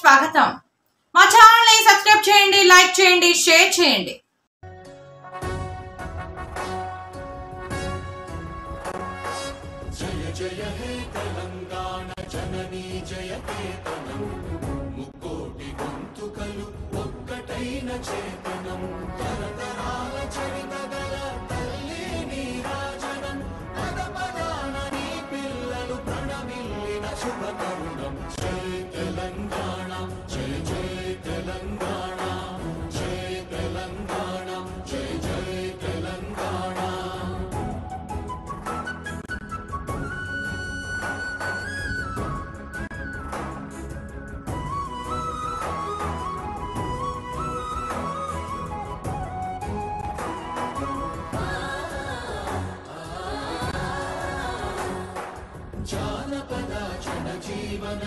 స్వాగతం. మా ఛానల్ ని సబ్స్క్రైబ్ చేయండి, లైక్ చేయండి, షేర్ చేయండి. జయ జయ హే తెలంగాణ జననీ జయకేతనం ముక్కోటి గొంతుకలు ఒక్కటైన చేతనం తరతరాల చరితగల తల్లి నీరాజనం పద పదాన నీ పిల్లలు ప్రణమిల్లిన శుభతరుణం. జయ తెలంగాణ జయ జయ తెలంగాణ జయ తెలంగాణ జయ జయ తెలంగాణ. జానపద జనజీవన